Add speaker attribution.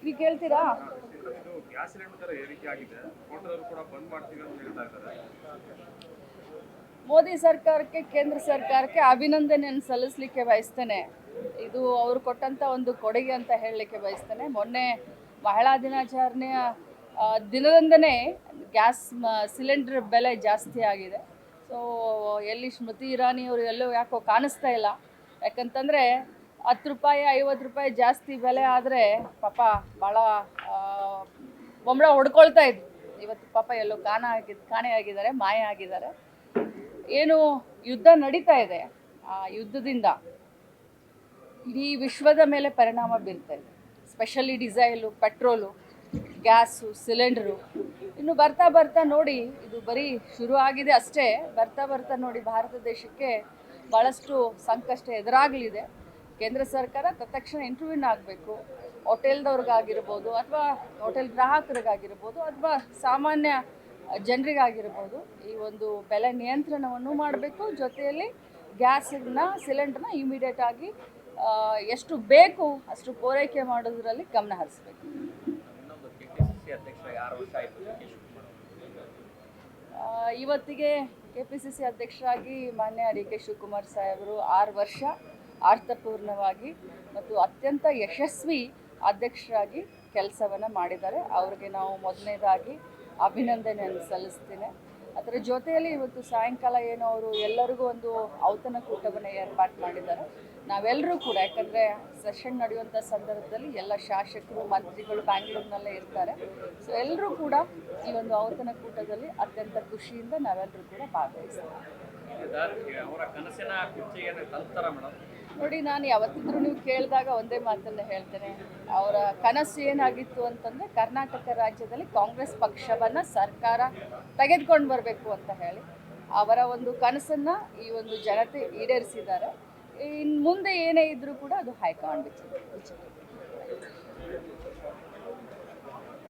Speaker 1: ನೀವು ಕೇಳ್ತೀರಾ?
Speaker 2: Gas cylinder ಏರಿಕೆ ಆಗಿದೆ, ಹೋಟೆಲ್ ಕೂಡ ಬಂದ್ ಮಾಡ್ತೀವಿ ಅಂತ ಹೇಳ್ತಾ ಇದ್ದಾರೆ.
Speaker 1: ಮೋದಿ ಸರ್ಕಾರಕ್ಕೆ, ಕೇಂದ್ರ ಸರ್ಕಾರಕ್ಕೆ ಅಭಿನಂದನೆಯನ್ನು ಸಲ್ಲಿಸಲಿಕ್ಕೆ ಬಯಸ್ತೇನೆ. ಇದು ಅವರು ಕೊಟ್ಟಂಥ ಒಂದು ಕೊಡುಗೆ ಅಂತ ಹೇಳಲಿಕ್ಕೆ ಬಯಸ್ತೇನೆ. ಮೊನ್ನೆ ಮಹಿಳಾ ದಿನಾಚರಣೆಯ ದಿನದಂದನೇ ಗ್ಯಾಸ್ ಸಿಲಿಂಡರ್ ಬೆಲೆ ಜಾಸ್ತಿ ಆಗಿದೆ. ಸೊ ಎಲ್ಲಿ ಸ್ಮೃತಿ ಇರಾನಿ ಅವರು ಎಲ್ಲೂ ಯಾಕೋ ಕಾಣಿಸ್ತಾ ಇಲ್ಲ. ಯಾಕಂತಂದರೆ 10 ರೂಪಾಯಿ 50 ರೂಪಾಯಿ ಜಾಸ್ತಿ ಬೆಲೆ ಆದರೆ ಪಾಪ ಭಾಳ ಬೊಂಬಳ ಹೊಡ್ಕೊಳ್ತಾ ಇದ್ರು. ಇವತ್ತು ಪಾಪ ಎಲ್ಲೋ ಕಾಣೆಯಾಗಿದ್ದಾರೆ, ಮಾಯ ಆಗಿದ್ದಾರೆ. ಏನು ಯುದ್ಧ ನಡೀತಾ ಇದೆ, ಆ ಯುದ್ಧದಿಂದ ಇಡೀ ವಿಶ್ವದ ಮೇಲೆ ಪರಿಣಾಮ ಬೀರ್ತಾ ಇದೆ. Specially diesel, petrol, gas, cylinder. ಇನ್ನು ಬರ್ತಾ ಬರ್ತಾ ನೋಡಿ, ಇದು ಬರೀ ಶುರು ಆಗಿದೆ ಅಷ್ಟೇ. ಬರ್ತಾ ಬರ್ತಾ ನೋಡಿ ಭಾರತ ದೇಶಕ್ಕೆ ಭಾಳಷ್ಟು ಸಂಕಷ್ಟ ಎದುರಾಗಲಿದೆ. ಕೇಂದ್ರ ಸರ್ಕಾರ ತತ್ಕ್ಷಣ ಇಂಟರ್ವ್ಯೂನ್ ಆಗಬೇಕು. ಹೋಟೆಲ್ದವ್ರಿಗಾಗಿರ್ಬೋದು, ಅಥವಾ ಹೋಟೆಲ್ ಗ್ರಾಹಕರಿಗಾಗಿರ್ಬೋದು, ಅಥವಾ ಸಾಮಾನ್ಯ ಜನರಿಗಾಗಿರ್ಬೋದು, ಈ ಒಂದು ಬೆಲೆ ನಿಯಂತ್ರಣವನ್ನು ಮಾಡಬೇಕು. ಜೊತೆಯಲ್ಲಿ ಗ್ಯಾಸನ್ನ, ಸಿಲಿಂಡ್ರನ್ನ ಇಮಿಡಿಯೇಟಾಗಿ ಎಷ್ಟು ಬೇಕು ಅಷ್ಟು ಪೂರೈಕೆ ಮಾಡೋದ್ರಲ್ಲಿ ಗಮನ ಹರಿಸಬೇಕು. ಇವತ್ತಿಗೆ KPCC ಅಧ್ಯಕ್ಷರಾಗಿ ಮಾನ್ಯ DK ಶಿವಕುಮಾರ್ ಸಾಹೇಬರು 6 ವರ್ಷ ಅರ್ಥಪೂರ್ಣವಾಗಿ ಮತ್ತು ಅತ್ಯಂತ ಯಶಸ್ವಿ ಅಧ್ಯಕ್ಷರಾಗಿ ಕೆಲಸವನ್ನು ಮಾಡಿದ್ದಾರೆ. ಅವ್ರಿಗೆ ನಾವು ಮೊದಲನೇದಾಗಿ ಅಭಿನಂದನೆಯನ್ನು ಸಲ್ಲಿಸ್ತೀನಿ. ಅದರ ಜೊತೆಯಲ್ಲಿ ಇವತ್ತು ಸಾಯಂಕಾಲ ಏನೋ ಅವರು ಎಲ್ಲರಿಗೂ ಒಂದು ಔತಣಕೂಟವನ್ನು ಏರ್ಪಾಡು ಮಾಡಿದ್ದಾರೆ. ನಾವೆಲ್ಲರೂ ಕೂಡ, ಯಾಕಂದರೆ ಸೆಷನ್ ನಡೆಯುವಂಥ ಸಂದರ್ಭದಲ್ಲಿ ಎಲ್ಲ ಶಾಸಕರು, ಮಂತ್ರಿಗಳು ಬ್ಯಾಂಗ್ಳೂರಿನಲ್ಲೇ ಇರ್ತಾರೆ. ಸೊ ಎಲ್ಲರೂ ಕೂಡ ಈ ಒಂದು ಔತಣಕೂಟದಲ್ಲಿ ಅತ್ಯಂತ ಖುಷಿಯಿಂದ ನಾವೆಲ್ಲರೂ ಕೂಡ ಭಾಗವಹಿಸ್ತೀವಿ. ನೋಡಿ, ನಾನು ಯಾವತ್ತಿದ್ರೂ ನೀವು ಕೇಳಿದಾಗ ಒಂದೇ ಮಾತನ್ನು ಹೇಳ್ತೇನೆ. ಅವರ ಕನಸು ಏನಾಗಿತ್ತು ಅಂತಂದರೆ ಕರ್ನಾಟಕ ರಾಜ್ಯದಲ್ಲಿ ಕಾಂಗ್ರೆಸ್ ಪಕ್ಷವನ್ನು ಸರ್ಕಾರ ತೆಗೆದುಕೊಂಡು ಬರಬೇಕು ಅಂತ ಹೇಳಿ. ಅವರ ಒಂದು ಕನಸನ್ನು ಈ ಒಂದು ಜನತೆ ಈಡೇರಿಸಿದ್ದಾರೆ. ಇನ್ನು ಮುಂದೆ ಏನೇ ಇದ್ದರೂ ಕೂಡ ಅದು ಹೈಕಮಾಂಡ್ ವಿಚಾರ.